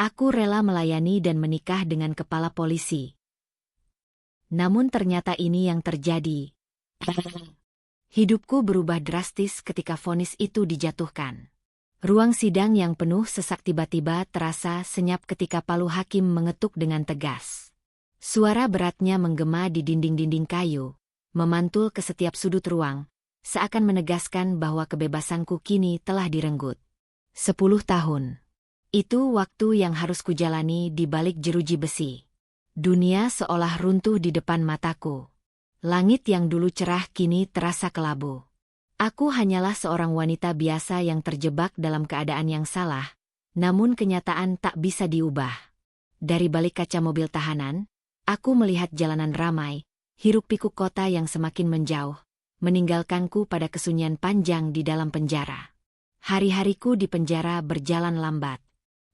Aku rela melayani dan menikah dengan kepala polisi. Namun ternyata ini yang terjadi. Hidupku berubah drastis ketika vonis itu dijatuhkan. Ruang sidang yang penuh sesak tiba-tiba terasa senyap ketika palu hakim mengetuk dengan tegas. Suara beratnya menggema di dinding-dinding kayu, memantul ke setiap sudut ruang, seakan menegaskan bahwa kebebasanku kini telah direnggut. 10 tahun. Itu waktu yang harus kujalani di balik jeruji besi. Dunia seolah runtuh di depan mataku. Langit yang dulu cerah kini terasa kelabu. Aku hanyalah seorang wanita biasa yang terjebak dalam keadaan yang salah, namun kenyataan tak bisa diubah. Dari balik kaca mobil tahanan, aku melihat jalanan ramai, hiruk-pikuk kota yang semakin menjauh, meninggalkanku pada kesunyian panjang di dalam penjara. Hari-hariku di penjara berjalan lambat.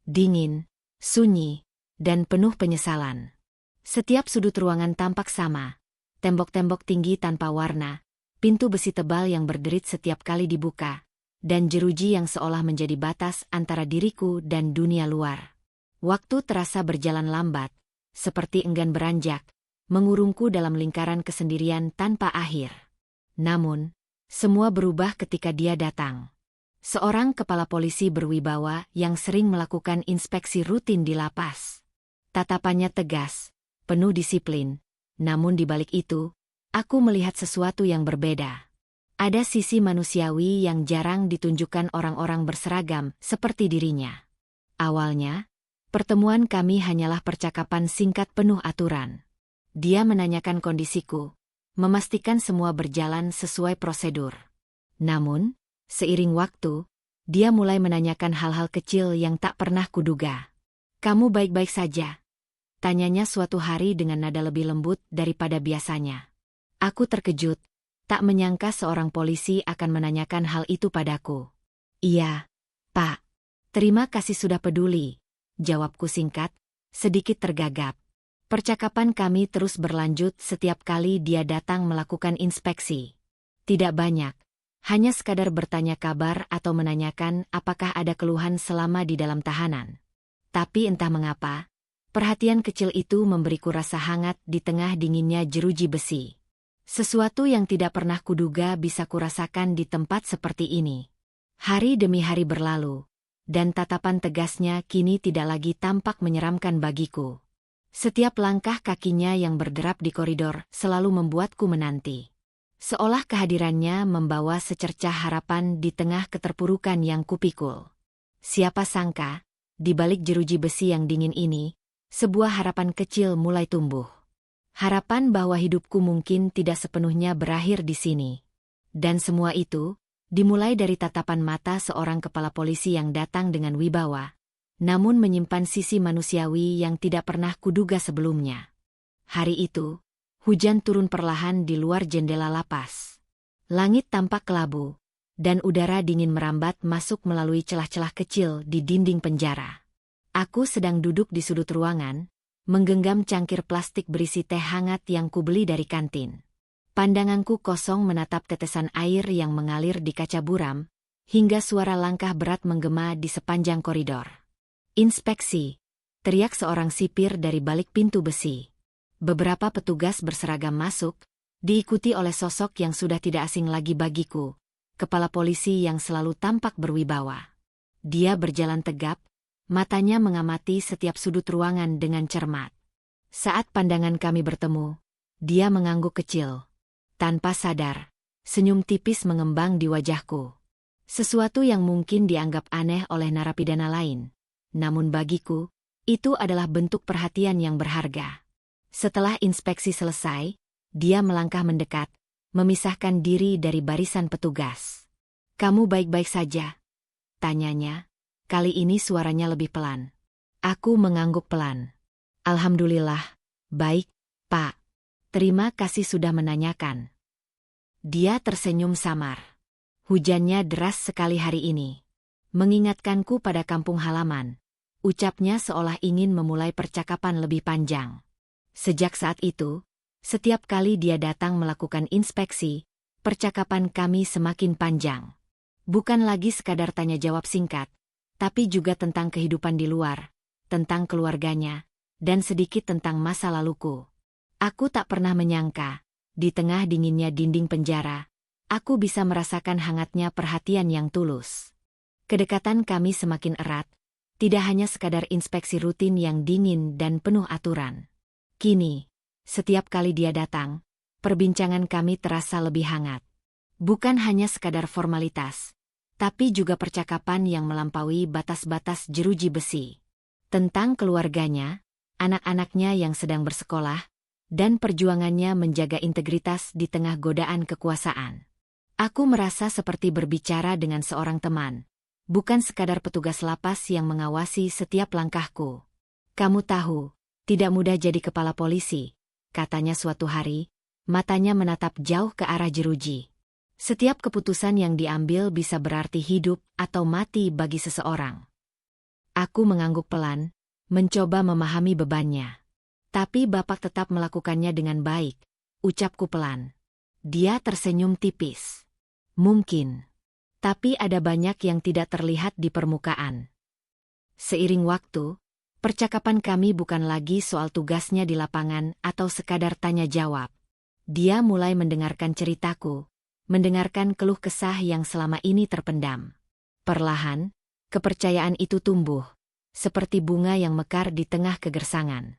Dingin, sunyi, dan penuh penyesalan. Setiap sudut ruangan tampak sama, tembok-tembok tinggi tanpa warna, pintu besi tebal yang berderit setiap kali dibuka, dan jeruji yang seolah menjadi batas antara diriku dan dunia luar. Waktu terasa berjalan lambat, seperti enggan beranjak, mengurungku dalam lingkaran kesendirian tanpa akhir. Namun, semua berubah ketika dia datang. Seorang kepala polisi berwibawa yang sering melakukan inspeksi rutin di lapas. Tatapannya tegas, penuh disiplin, namun di balik itu, aku melihat sesuatu yang berbeda. Ada sisi manusiawi yang jarang ditunjukkan orang-orang berseragam seperti dirinya. Awalnya, pertemuan kami hanyalah percakapan singkat penuh aturan. Dia menanyakan kondisiku, memastikan semua berjalan sesuai prosedur. Namun, seiring waktu, dia mulai menanyakan hal-hal kecil yang tak pernah kuduga. "Kamu baik-baik saja?" Tanyanya suatu hari dengan nada lebih lembut daripada biasanya. Aku terkejut, tak menyangka seorang polisi akan menanyakan hal itu padaku. "Iya, Pak. Terima kasih sudah peduli," jawabku singkat, sedikit tergagap. Percakapan kami terus berlanjut setiap kali dia datang melakukan inspeksi. Tidak banyak, hanya sekadar bertanya kabar atau menanyakan apakah ada keluhan selama di dalam tahanan. Tapi entah mengapa, perhatian kecil itu memberiku rasa hangat di tengah dinginnya jeruji besi. Sesuatu yang tidak pernah kuduga bisa kurasakan di tempat seperti ini. Hari demi hari berlalu, dan tatapan tegasnya kini tidak lagi tampak menyeramkan bagiku. Setiap langkah kakinya yang berderap di koridor selalu membuatku menanti. Seolah kehadirannya membawa secercah harapan di tengah keterpurukan yang kupikul. Siapa sangka, di balik jeruji besi yang dingin ini, sebuah harapan kecil mulai tumbuh. Harapan bahwa hidupku mungkin tidak sepenuhnya berakhir di sini. Dan semua itu, dimulai dari tatapan mata seorang kepala polisi yang datang dengan wibawa, namun menyimpan sisi manusiawi yang tidak pernah kuduga sebelumnya. Hari itu, hujan turun perlahan di luar jendela lapas. Langit tampak kelabu, dan udara dingin merambat masuk melalui celah-celah kecil di dinding penjara. Aku sedang duduk di sudut ruangan, menggenggam cangkir plastik berisi teh hangat yang kubeli dari kantin. Pandanganku kosong menatap tetesan air yang mengalir di kaca buram, hingga suara langkah berat menggema di sepanjang koridor. "Inspeksi!" teriak seorang sipir dari balik pintu besi. Beberapa petugas berseragam masuk, diikuti oleh sosok yang sudah tidak asing lagi bagiku, kepala polisi yang selalu tampak berwibawa. Dia berjalan tegap, matanya mengamati setiap sudut ruangan dengan cermat. Saat pandangan kami bertemu, dia mengangguk kecil. Tanpa sadar, senyum tipis mengembang di wajahku. Sesuatu yang mungkin dianggap aneh oleh narapidana lain. Namun bagiku, itu adalah bentuk perhatian yang berharga. Setelah inspeksi selesai, dia melangkah mendekat, memisahkan diri dari barisan petugas. "Kamu baik-baik saja?" tanyanya. Kali ini suaranya lebih pelan. Aku mengangguk pelan. "Alhamdulillah, baik, Pak. Terima kasih sudah menanyakan." Dia tersenyum samar. Hujannya deras sekali hari ini. Mengingatkanku pada kampung halaman. Ucapnya seolah ingin memulai percakapan lebih panjang. Sejak saat itu, setiap kali dia datang melakukan inspeksi, percakapan kami semakin panjang. Bukan lagi sekadar tanya jawab singkat, tapi juga tentang kehidupan di luar, tentang keluarganya, dan sedikit tentang masa laluku. Aku tak pernah menyangka, di tengah dinginnya dinding penjara, aku bisa merasakan hangatnya perhatian yang tulus. Kedekatan kami semakin erat, tidak hanya sekadar inspeksi rutin yang dingin dan penuh aturan. Kini, setiap kali dia datang, perbincangan kami terasa lebih hangat. Bukan hanya sekadar formalitas, tapi juga percakapan yang melampaui batas-batas jeruji besi. Tentang keluarganya, anak-anaknya yang sedang bersekolah, dan perjuangannya menjaga integritas di tengah godaan kekuasaan. Aku merasa seperti berbicara dengan seorang teman, bukan sekadar petugas lapas yang mengawasi setiap langkahku. Kamu tahu, tidak mudah jadi kepala polisi, katanya suatu hari, matanya menatap jauh ke arah jeruji. Setiap keputusan yang diambil bisa berarti hidup atau mati bagi seseorang. Aku mengangguk pelan, mencoba memahami bebannya. Tapi Bapak tetap melakukannya dengan baik, ucapku pelan. Dia tersenyum tipis. Mungkin. Tapi ada banyak yang tidak terlihat di permukaan. Seiring waktu, percakapan kami bukan lagi soal tugasnya di lapangan atau sekadar tanya jawab. Dia mulai mendengarkan ceritaku, mendengarkan keluh kesah yang selama ini terpendam. Perlahan, kepercayaan itu tumbuh, seperti bunga yang mekar di tengah kegersangan.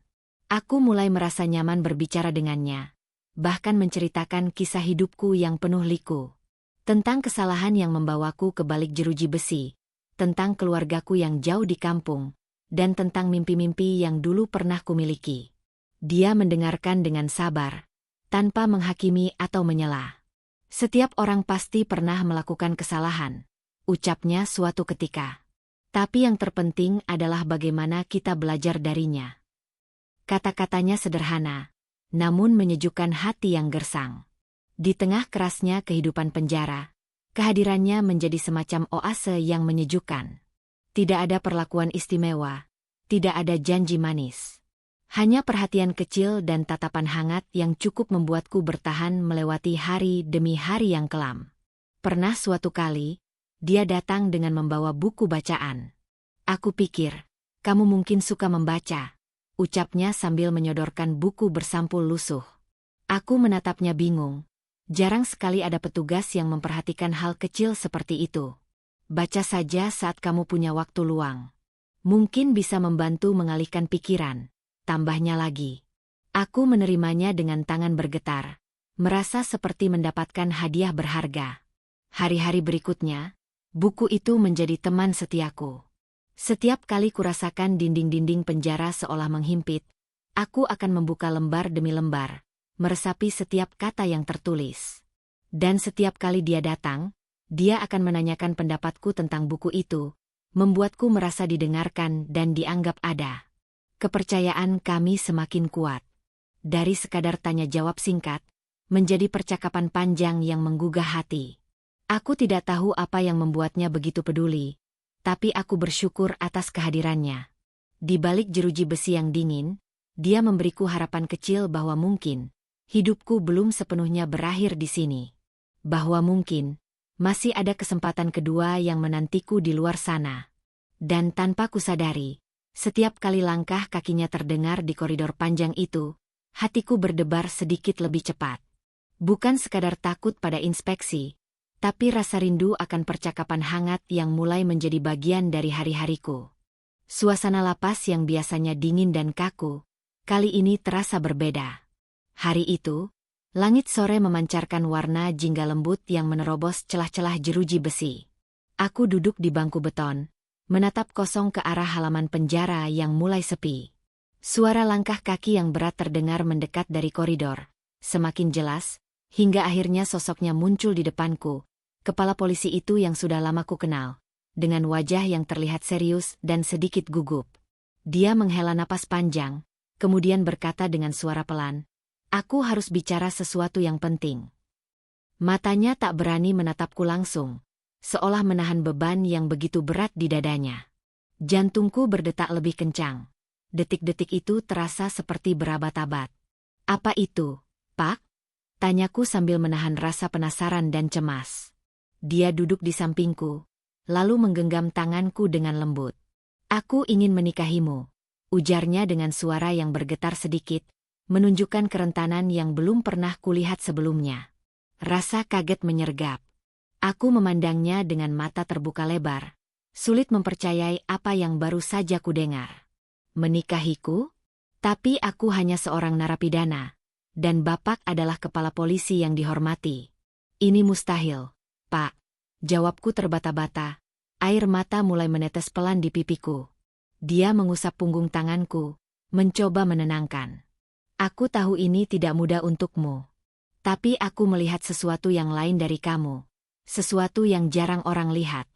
Aku mulai merasa nyaman berbicara dengannya, bahkan menceritakan kisah hidupku yang penuh liku. Tentang kesalahan yang membawaku ke balik jeruji besi, tentang keluargaku yang jauh di kampung, dan tentang mimpi-mimpi yang dulu pernah kumiliki. Dia mendengarkan dengan sabar, tanpa menghakimi atau menyela. Setiap orang pasti pernah melakukan kesalahan, ucapnya suatu ketika. Tapi yang terpenting adalah bagaimana kita belajar darinya. Kata-katanya sederhana, namun menyejukkan hati yang gersang. Di tengah kerasnya kehidupan penjara, kehadirannya menjadi semacam oase yang menyejukkan. Tidak ada perlakuan istimewa, tidak ada janji manis. Hanya perhatian kecil dan tatapan hangat yang cukup membuatku bertahan melewati hari demi hari yang kelam. Pernah suatu kali, dia datang dengan membawa buku bacaan. Aku pikir, kamu mungkin suka membaca, ucapnya sambil menyodorkan buku bersampul lusuh. Aku menatapnya bingung. Jarang sekali ada petugas yang memperhatikan hal kecil seperti itu. Baca saja saat kamu punya waktu luang. Mungkin bisa membantu mengalihkan pikiran, tambahnya lagi. Aku menerimanya dengan tangan bergetar, merasa seperti mendapatkan hadiah berharga. Hari-hari berikutnya, buku itu menjadi teman setiaku. Setiap kali kurasakan dinding-dinding penjara seolah menghimpit, aku akan membuka lembar demi lembar, meresapi setiap kata yang tertulis. Dan setiap kali dia datang, dia akan menanyakan pendapatku tentang buku itu, membuatku merasa didengarkan dan dianggap ada. Kepercayaan kami semakin kuat. Dari sekadar tanya jawab singkat, menjadi percakapan panjang yang menggugah hati. Aku tidak tahu apa yang membuatnya begitu peduli, tapi aku bersyukur atas kehadirannya. Di balik jeruji besi yang dingin, dia memberiku harapan kecil bahwa mungkin hidupku belum sepenuhnya berakhir di sini. Bahwa mungkin masih ada kesempatan kedua yang menantiku di luar sana. Dan tanpa kusadari, setiap kali langkah kakinya terdengar di koridor panjang itu, hatiku berdebar sedikit lebih cepat. Bukan sekadar takut pada inspeksi, tapi rasa rindu akan percakapan hangat yang mulai menjadi bagian dari hari-hariku. Suasana lapas yang biasanya dingin dan kaku, kali ini terasa berbeda. Hari itu, langit sore memancarkan warna jingga lembut yang menerobos celah-celah jeruji besi. Aku duduk di bangku beton, menatap kosong ke arah halaman penjara yang mulai sepi. Suara langkah kaki yang berat terdengar mendekat dari koridor, semakin jelas, hingga akhirnya sosoknya muncul di depanku, kepala polisi itu yang sudah lama ku kenal, dengan wajah yang terlihat serius dan sedikit gugup. Dia menghela napas panjang, kemudian berkata dengan suara pelan, "Aku harus bicara sesuatu yang penting." Matanya tak berani menatapku langsung, seolah menahan beban yang begitu berat di dadanya. Jantungku berdetak lebih kencang. Detik-detik itu terasa seperti berabad-abad. "Apa itu, Pak?" tanyaku sambil menahan rasa penasaran dan cemas. Dia duduk di sampingku, lalu menggenggam tanganku dengan lembut. "Aku ingin menikahimu," ujarnya dengan suara yang bergetar sedikit, menunjukkan kerentanan yang belum pernah kulihat sebelumnya. Rasa kaget menyergap. Aku memandangnya dengan mata terbuka lebar, sulit mempercayai apa yang baru saja kudengar. Menikahiku? Tapi aku hanya seorang narapidana, dan Bapak adalah kepala polisi yang dihormati. Ini mustahil, Pak. Jawabku terbata-bata, air mata mulai menetes pelan di pipiku. Dia mengusap punggung tanganku, mencoba menenangkan. Aku tahu ini tidak mudah untukmu. Tapi aku melihat sesuatu yang lain dari kamu. Sesuatu yang jarang orang lihat.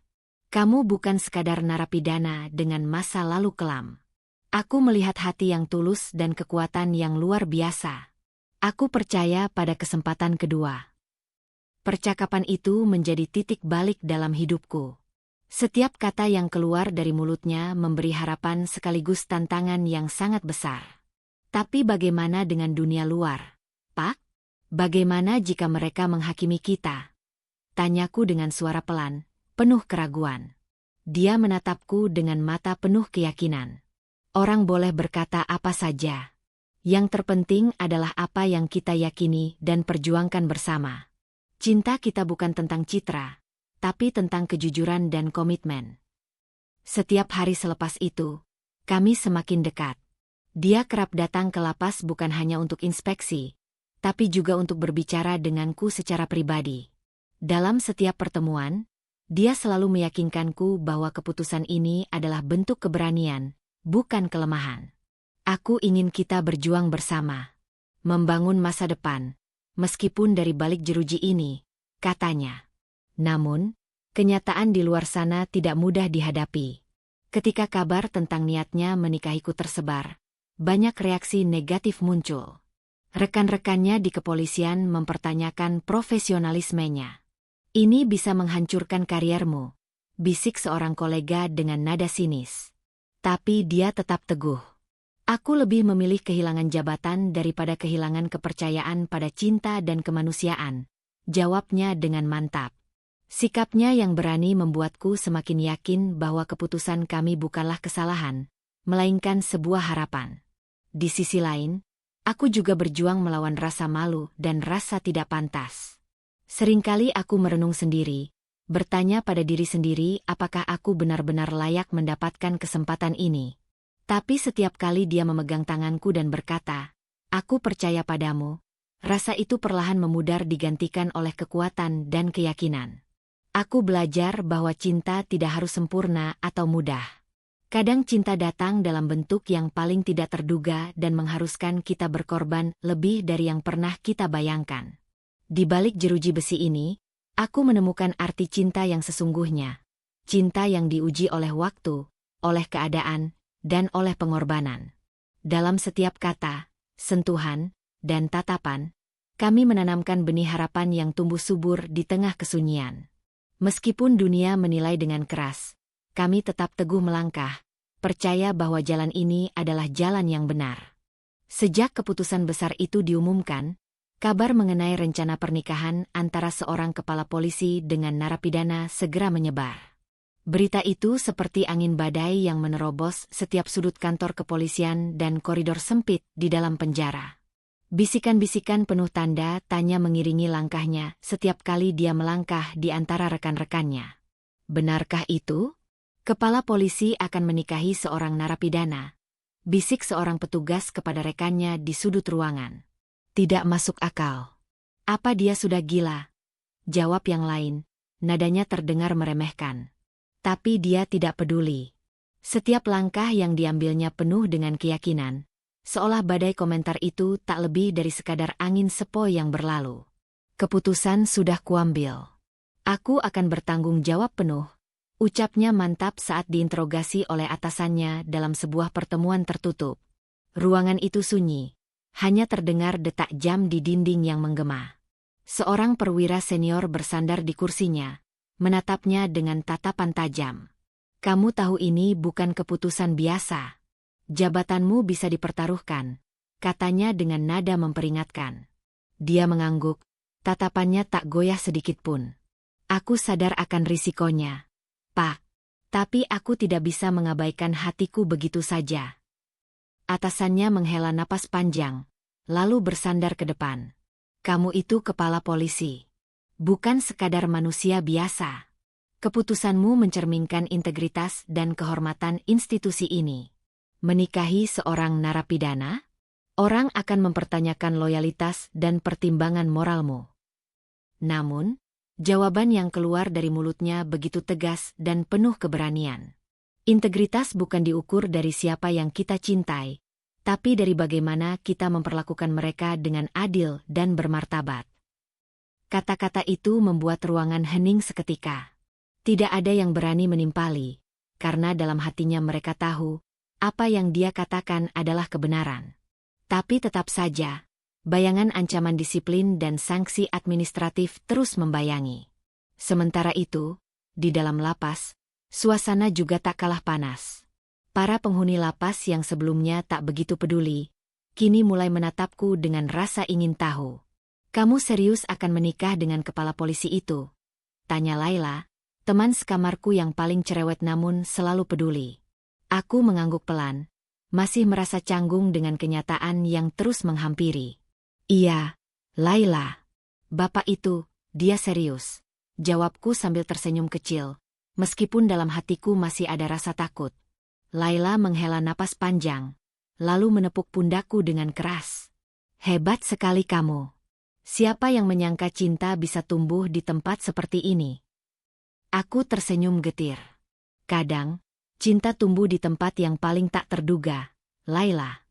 Kamu bukan sekadar narapidana dengan masa lalu kelam. Aku melihat hati yang tulus dan kekuatan yang luar biasa. Aku percaya pada kesempatan kedua. Percakapan itu menjadi titik balik dalam hidupku. Setiap kata yang keluar dari mulutnya memberi harapan sekaligus tantangan yang sangat besar. Tapi bagaimana dengan dunia luar, Pak? Bagaimana jika mereka menghakimi kita? Tanyaku dengan suara pelan, penuh keraguan. Dia menatapku dengan mata penuh keyakinan. Orang boleh berkata apa saja. Yang terpenting adalah apa yang kita yakini dan perjuangkan bersama. Cinta kita bukan tentang citra, tapi tentang kejujuran dan komitmen. Setiap hari selepas itu, kami semakin dekat. Dia kerap datang ke lapas bukan hanya untuk inspeksi, tapi juga untuk berbicara denganku secara pribadi. Dalam setiap pertemuan, dia selalu meyakinkanku bahwa keputusan ini adalah bentuk keberanian, bukan kelemahan. Aku ingin kita berjuang bersama, membangun masa depan, meskipun dari balik jeruji ini, katanya. Namun, kenyataan di luar sana tidak mudah dihadapi. Ketika kabar tentang niatnya menikahiku tersebar, banyak reaksi negatif muncul. Rekan-rekannya di kepolisian mempertanyakan profesionalismenya. Ini bisa menghancurkan kariermu, bisik seorang kolega dengan nada sinis. Tapi dia tetap teguh. Aku lebih memilih kehilangan jabatan daripada kehilangan kepercayaan pada cinta dan kemanusiaan, jawabnya dengan mantap. Sikapnya yang berani membuatku semakin yakin bahwa keputusan kami bukanlah kesalahan, melainkan sebuah harapan. Di sisi lain, aku juga berjuang melawan rasa malu dan rasa tidak pantas. Seringkali aku merenung sendiri, bertanya pada diri sendiri apakah aku benar-benar layak mendapatkan kesempatan ini. Tapi setiap kali dia memegang tanganku dan berkata, "Aku percaya padamu," rasa itu perlahan memudar digantikan oleh kekuatan dan keyakinan. Aku belajar bahwa cinta tidak harus sempurna atau mudah. Kadang cinta datang dalam bentuk yang paling tidak terduga dan mengharuskan kita berkorban lebih dari yang pernah kita bayangkan. Di balik jeruji besi ini, aku menemukan arti cinta yang sesungguhnya. Cinta yang diuji oleh waktu, oleh keadaan, dan oleh pengorbanan. Dalam setiap kata, sentuhan, dan tatapan, kami menanamkan benih harapan yang tumbuh subur di tengah kesunyian. Meskipun dunia menilai dengan keras, kami tetap teguh melangkah, percaya bahwa jalan ini adalah jalan yang benar. Sejak keputusan besar itu diumumkan, kabar mengenai rencana pernikahan antara seorang kepala polisi dengan narapidana segera menyebar. Berita itu seperti angin badai yang menerobos setiap sudut kantor kepolisian dan koridor sempit di dalam penjara. Bisikan-bisikan penuh tanda tanya mengiringi langkahnya setiap kali dia melangkah di antara rekan-rekannya. Benarkah itu? Kepala polisi akan menikahi seorang narapidana, bisik seorang petugas kepada rekannya di sudut ruangan. Tidak masuk akal. Apa dia sudah gila? Jawab yang lain, nadanya terdengar meremehkan. Tapi dia tidak peduli. Setiap langkah yang diambilnya penuh dengan keyakinan, seolah badai komentar itu tak lebih dari sekadar angin sepoi yang berlalu. Keputusan sudah kuambil. Aku akan bertanggung jawab penuh, ucapnya mantap saat diinterogasi oleh atasannya dalam sebuah pertemuan tertutup. Ruangan itu sunyi. Hanya terdengar detak jam di dinding yang menggema. Seorang perwira senior bersandar di kursinya, menatapnya dengan tatapan tajam. "Kamu tahu ini bukan keputusan biasa. Jabatanmu bisa dipertaruhkan," katanya dengan nada memperingatkan. Dia mengangguk, tatapannya tak goyah sedikit pun. "Aku sadar akan risikonya, Pak. Tapi aku tidak bisa mengabaikan hatiku begitu saja." Atasannya menghela napas panjang, lalu bersandar ke depan. Kamu itu kepala polisi. Bukan sekadar manusia biasa. Keputusanmu mencerminkan integritas dan kehormatan institusi ini. Menikahi seorang narapidana? Orang akan mempertanyakan loyalitas dan pertimbangan moralmu. Namun, jawaban yang keluar dari mulutnya begitu tegas dan penuh keberanian. Integritas bukan diukur dari siapa yang kita cintai, tapi dari bagaimana kita memperlakukan mereka dengan adil dan bermartabat. Kata-kata itu membuat ruangan hening seketika. Tidak ada yang berani menimpali, karena dalam hatinya mereka tahu, apa yang dia katakan adalah kebenaran. Tapi tetap saja, bayangan ancaman disiplin dan sanksi administratif terus membayangi. Sementara itu, di dalam lapas, suasana juga tak kalah panas. Para penghuni lapas yang sebelumnya tak begitu peduli, kini mulai menatapku dengan rasa ingin tahu. Kamu serius akan menikah dengan kepala polisi itu? Tanya Laila, teman sekamarku yang paling cerewet namun selalu peduli. Aku mengangguk pelan, masih merasa canggung dengan kenyataan yang terus menghampiri. Iya, Laila. Bapak itu, dia serius. Jawabku sambil tersenyum kecil, meskipun dalam hatiku masih ada rasa takut. Laila menghela napas panjang, lalu menepuk pundakku dengan keras. Hebat sekali kamu. Siapa yang menyangka cinta bisa tumbuh di tempat seperti ini? Aku tersenyum getir. Kadang, cinta tumbuh di tempat yang paling tak terduga, Laila.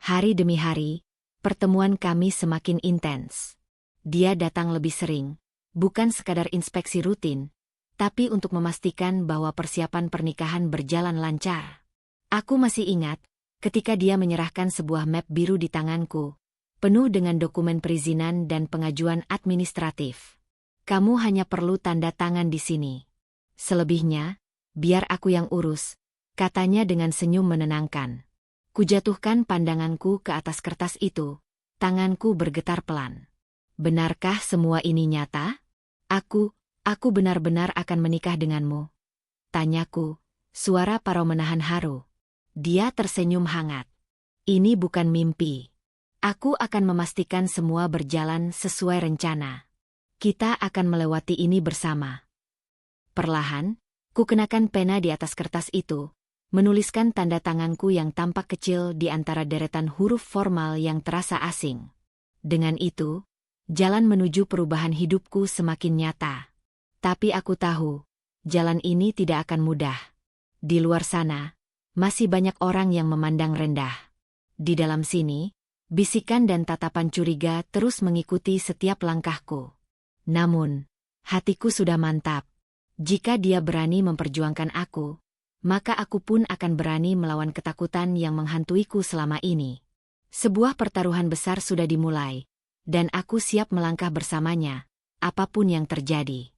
Hari demi hari, pertemuan kami semakin intens. Dia datang lebih sering, bukan sekadar inspeksi rutin, tapi untuk memastikan bahwa persiapan pernikahan berjalan lancar. Aku masih ingat, ketika dia menyerahkan sebuah map biru di tanganku, penuh dengan dokumen perizinan dan pengajuan administratif. Kamu hanya perlu tanda tangan di sini. Selebihnya, biar aku yang urus, katanya dengan senyum menenangkan. Kujatuhkan pandanganku ke atas kertas itu, tanganku bergetar pelan. Benarkah semua ini nyata? Aku benar-benar akan menikah denganmu. Tanyaku, suara Paro menahan haru. Dia tersenyum hangat. Ini bukan mimpi. Aku akan memastikan semua berjalan sesuai rencana. Kita akan melewati ini bersama. Perlahan, ku kenakan pena di atas kertas itu, menuliskan tanda tanganku yang tampak kecil di antara deretan huruf formal yang terasa asing. Dengan itu, jalan menuju perubahan hidupku semakin nyata. Tapi aku tahu, jalan ini tidak akan mudah. Di luar sana, masih banyak orang yang memandang rendah. Di dalam sini, bisikan dan tatapan curiga terus mengikuti setiap langkahku. Namun, hatiku sudah mantap. Jika dia berani memperjuangkan aku, maka aku pun akan berani melawan ketakutan yang menghantuiku selama ini. Sebuah pertaruhan besar sudah dimulai, dan aku siap melangkah bersamanya, apapun yang terjadi.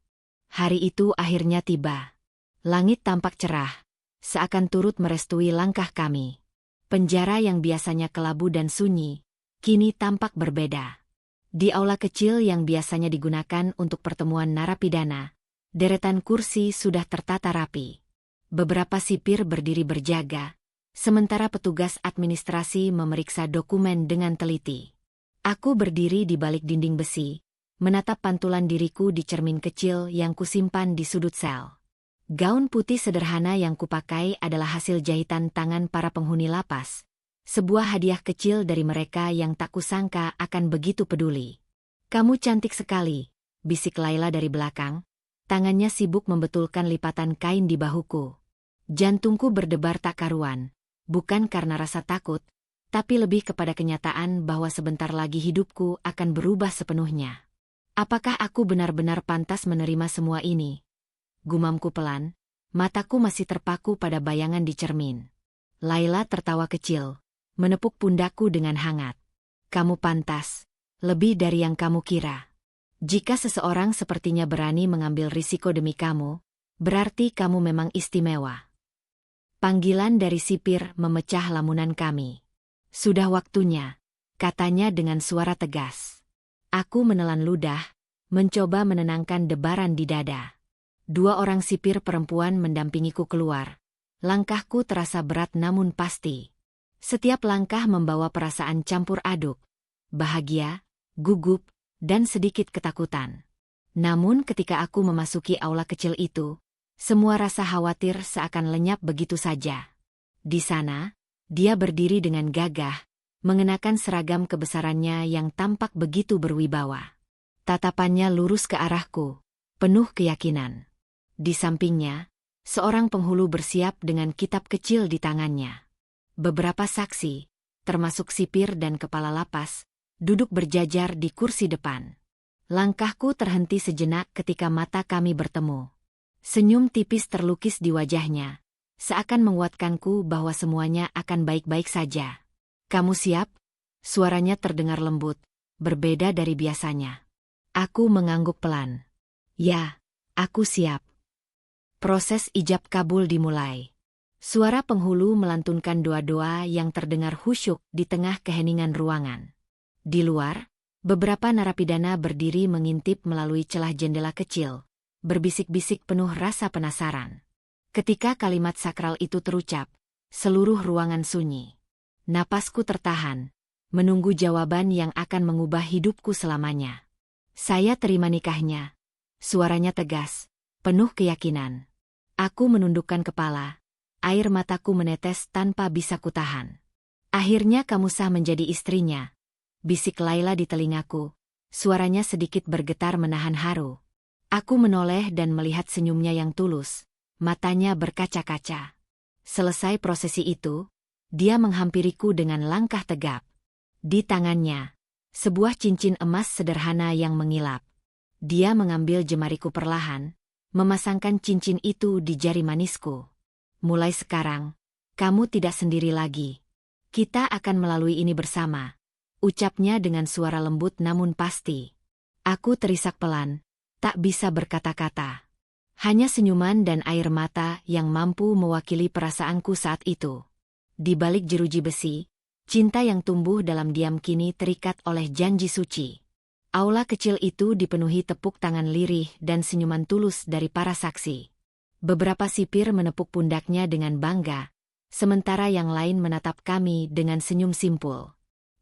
Hari itu akhirnya tiba. Langit tampak cerah, seakan turut merestui langkah kami. Penjara yang biasanya kelabu dan sunyi, kini tampak berbeda. Di aula kecil yang biasanya digunakan untuk pertemuan narapidana, deretan kursi sudah tertata rapi. Beberapa sipir berdiri berjaga, sementara petugas administrasi memeriksa dokumen dengan teliti. Aku berdiri di balik dinding besi, menatap pantulan diriku di cermin kecil yang kusimpan di sudut sel. Gaun putih sederhana yang kupakai adalah hasil jahitan tangan para penghuni lapas, sebuah hadiah kecil dari mereka yang tak kusangka akan begitu peduli. Kamu cantik sekali, bisik Laila dari belakang, tangannya sibuk membetulkan lipatan kain di bahuku. Jantungku berdebar tak karuan, bukan karena rasa takut, tapi lebih kepada kenyataan bahwa sebentar lagi hidupku akan berubah sepenuhnya. Apakah aku benar-benar pantas menerima semua ini? Gumamku pelan, mataku masih terpaku pada bayangan di cermin. Laila tertawa kecil, menepuk pundakku dengan hangat. Kamu pantas, lebih dari yang kamu kira. Jika seseorang sepertinya berani mengambil risiko demi kamu, berarti kamu memang istimewa. Panggilan dari sipir memecah lamunan kami. Sudah waktunya, katanya dengan suara tegas. Aku menelan ludah, mencoba menenangkan debaran di dada. 2 orang sipir perempuan mendampingiku keluar. Langkahku terasa berat namun pasti. Setiap langkah membawa perasaan campur aduk, bahagia, gugup, dan sedikit ketakutan. Namun ketika aku memasuki aula kecil itu, semua rasa khawatir seakan lenyap begitu saja. Di sana, dia berdiri dengan gagah, mengenakan seragam kebesarannya yang tampak begitu berwibawa. Tatapannya lurus ke arahku, penuh keyakinan. Di sampingnya, seorang penghulu bersiap dengan kitab kecil di tangannya. Beberapa saksi, termasuk sipir dan kepala lapas, duduk berjajar di kursi depan. Langkahku terhenti sejenak ketika mata kami bertemu. Senyum tipis terlukis di wajahnya, seakan menguatkanku bahwa semuanya akan baik-baik saja. "Kamu siap?" Suaranya terdengar lembut, berbeda dari biasanya. Aku mengangguk pelan. "Ya, aku siap." Proses ijab kabul dimulai. Suara penghulu melantunkan doa-doa yang terdengar khusyuk di tengah keheningan ruangan. Di luar, beberapa narapidana berdiri mengintip melalui celah jendela kecil, berbisik-bisik penuh rasa penasaran. Ketika kalimat sakral itu terucap, seluruh ruangan sunyi. Napasku tertahan, menunggu jawaban yang akan mengubah hidupku selamanya. "Saya terima nikahnya." Suaranya tegas, penuh keyakinan. Aku menundukkan kepala. Air mataku menetes tanpa bisa kutahan. "Akhirnya kamu sah menjadi istrinya," bisik Laila di telingaku. Suaranya sedikit bergetar menahan haru. Aku menoleh dan melihat senyumnya yang tulus, matanya berkaca-kaca. Selesai prosesi itu, dia menghampiriku dengan langkah tegap. Di tangannya, sebuah cincin emas sederhana yang mengilap. Dia mengambil jemariku perlahan, memasangkan cincin itu di jari manisku. "Mulai sekarang, kamu tidak sendiri lagi. Kita akan melalui ini bersama," ucapnya dengan suara lembut namun pasti. Aku terisak pelan, tak bisa berkata-kata. Hanya senyuman dan air mata yang mampu mewakili perasaanku saat itu. Di balik jeruji besi, cinta yang tumbuh dalam diam kini terikat oleh janji suci. Aula kecil itu dipenuhi tepuk tangan lirih dan senyuman tulus dari para saksi. Beberapa sipir menepuk pundaknya dengan bangga, sementara yang lain menatap kami dengan senyum simpul.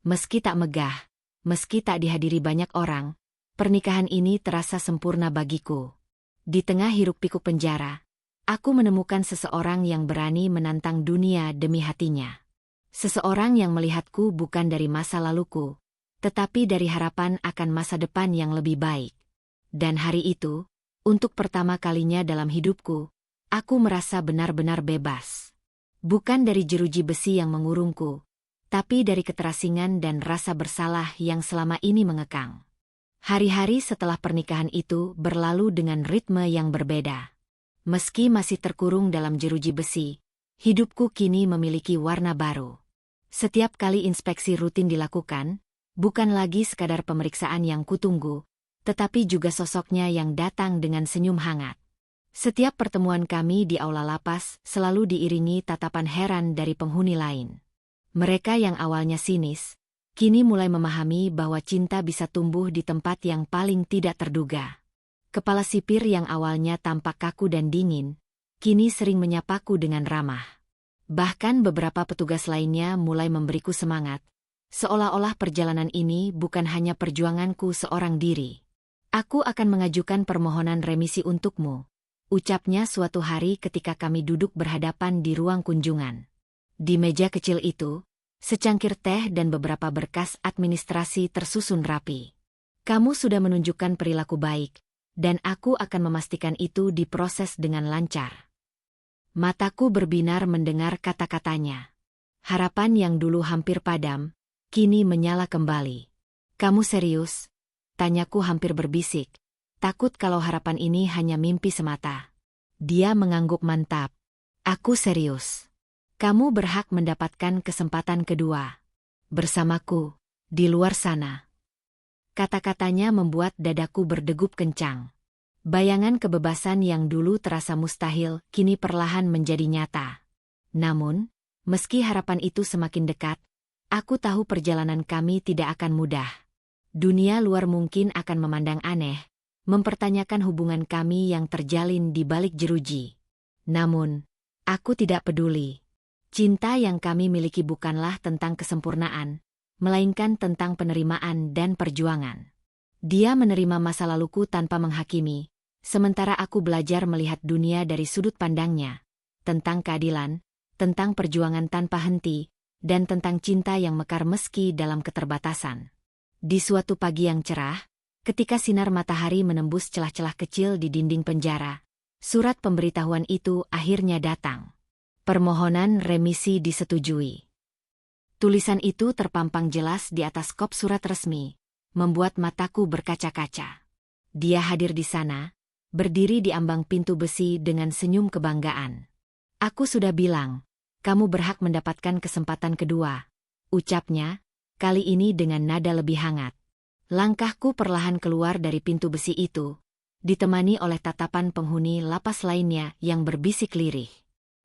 Meski tak megah, meski tak dihadiri banyak orang, pernikahan ini terasa sempurna bagiku. Di tengah hiruk-pikuk penjara, aku menemukan seseorang yang berani menantang dunia demi hatinya. Seseorang yang melihatku bukan dari masa laluku, tetapi dari harapan akan masa depan yang lebih baik. Dan hari itu, untuk pertama kalinya dalam hidupku, aku merasa benar-benar bebas. Bukan dari jeruji besi yang mengurungku, tapi dari keterasingan dan rasa bersalah yang selama ini mengekang. Hari-hari setelah pernikahan itu berlalu dengan ritme yang berbeda. Meski masih terkurung dalam jeruji besi, hidupku kini memiliki warna baru. Setiap kali inspeksi rutin dilakukan, bukan lagi sekadar pemeriksaan yang kutunggu, tetapi juga sosoknya yang datang dengan senyum hangat. Setiap pertemuan kami di aula lapas selalu diiringi tatapan heran dari penghuni lain. Mereka yang awalnya sinis, kini mulai memahami bahwa cinta bisa tumbuh di tempat yang paling tidak terduga. Kepala sipir yang awalnya tampak kaku dan dingin, kini sering menyapaku dengan ramah. Bahkan beberapa petugas lainnya mulai memberiku semangat, seolah-olah perjalanan ini bukan hanya perjuanganku seorang diri. "Aku akan mengajukan permohonan remisi untukmu," ucapnya suatu hari ketika kami duduk berhadapan di ruang kunjungan. Di meja kecil itu, secangkir teh dan beberapa berkas administrasi tersusun rapi. "Kamu sudah menunjukkan perilaku baik, dan aku akan memastikan itu diproses dengan lancar." Mataku berbinar mendengar kata-katanya. Harapan yang dulu hampir padam, kini menyala kembali. "Kamu serius?" Tanyaku hampir berbisik, takut kalau harapan ini hanya mimpi semata. Dia mengangguk mantap. "Aku serius. Kamu berhak mendapatkan kesempatan kedua. Bersamaku, di luar sana." Kata-katanya membuat dadaku berdegup kencang. Bayangan kebebasan yang dulu terasa mustahil, kini perlahan menjadi nyata. Namun, meski harapan itu semakin dekat, aku tahu perjalanan kami tidak akan mudah. Dunia luar mungkin akan memandang aneh, mempertanyakan hubungan kami yang terjalin di balik jeruji. Namun, aku tidak peduli. Cinta yang kami miliki bukanlah tentang kesempurnaan, melainkan tentang penerimaan dan perjuangan. Dia menerima masa laluku tanpa menghakimi, sementara aku belajar melihat dunia dari sudut pandangnya, tentang keadilan, tentang perjuangan tanpa henti, dan tentang cinta yang mekar meski dalam keterbatasan. Di suatu pagi yang cerah, ketika sinar matahari menembus celah-celah kecil di dinding penjara, surat pemberitahuan itu akhirnya datang. Permohonan remisi disetujui. Tulisan itu terpampang jelas di atas kop surat resmi, membuat mataku berkaca-kaca. Dia hadir di sana, berdiri di ambang pintu besi dengan senyum kebanggaan. Aku sudah bilang, kamu berhak mendapatkan kesempatan kedua, ucapnya, kali ini dengan nada lebih hangat. Langkahku perlahan keluar dari pintu besi itu, ditemani oleh tatapan penghuni lapas lainnya yang berbisik lirih.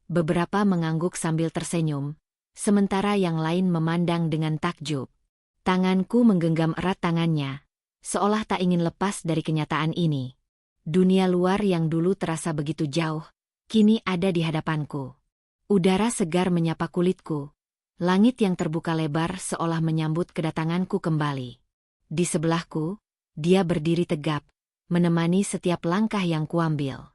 Beberapa mengangguk sambil tersenyum, sementara yang lain memandang dengan takjub. Tanganku menggenggam erat tangannya, seolah tak ingin lepas dari kenyataan ini. Dunia luar yang dulu terasa begitu jauh, kini ada di hadapanku. Udara segar menyapa kulitku, langit yang terbuka lebar seolah menyambut kedatanganku kembali. Di sebelahku, dia berdiri tegap, menemani setiap langkah yang kuambil.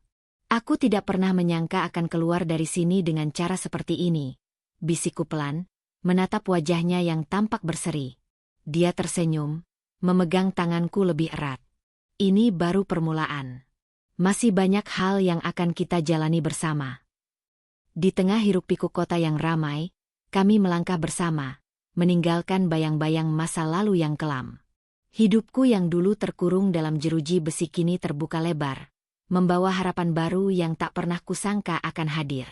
Aku tidak pernah menyangka akan keluar dari sini dengan cara seperti ini, bisikku pelan, menatap wajahnya yang tampak berseri. Dia tersenyum, memegang tanganku lebih erat. Ini baru permulaan. Masih banyak hal yang akan kita jalani bersama. Di tengah hiruk-pikuk kota yang ramai, kami melangkah bersama, meninggalkan bayang-bayang masa lalu yang kelam. Hidupku yang dulu terkurung dalam jeruji besi kini terbuka lebar, membawa harapan baru yang tak pernah kusangka akan hadir.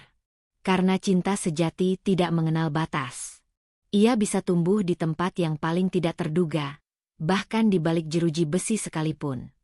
Karena cinta sejati tidak mengenal batas. Ia bisa tumbuh di tempat yang paling tidak terduga, bahkan di balik jeruji besi sekalipun.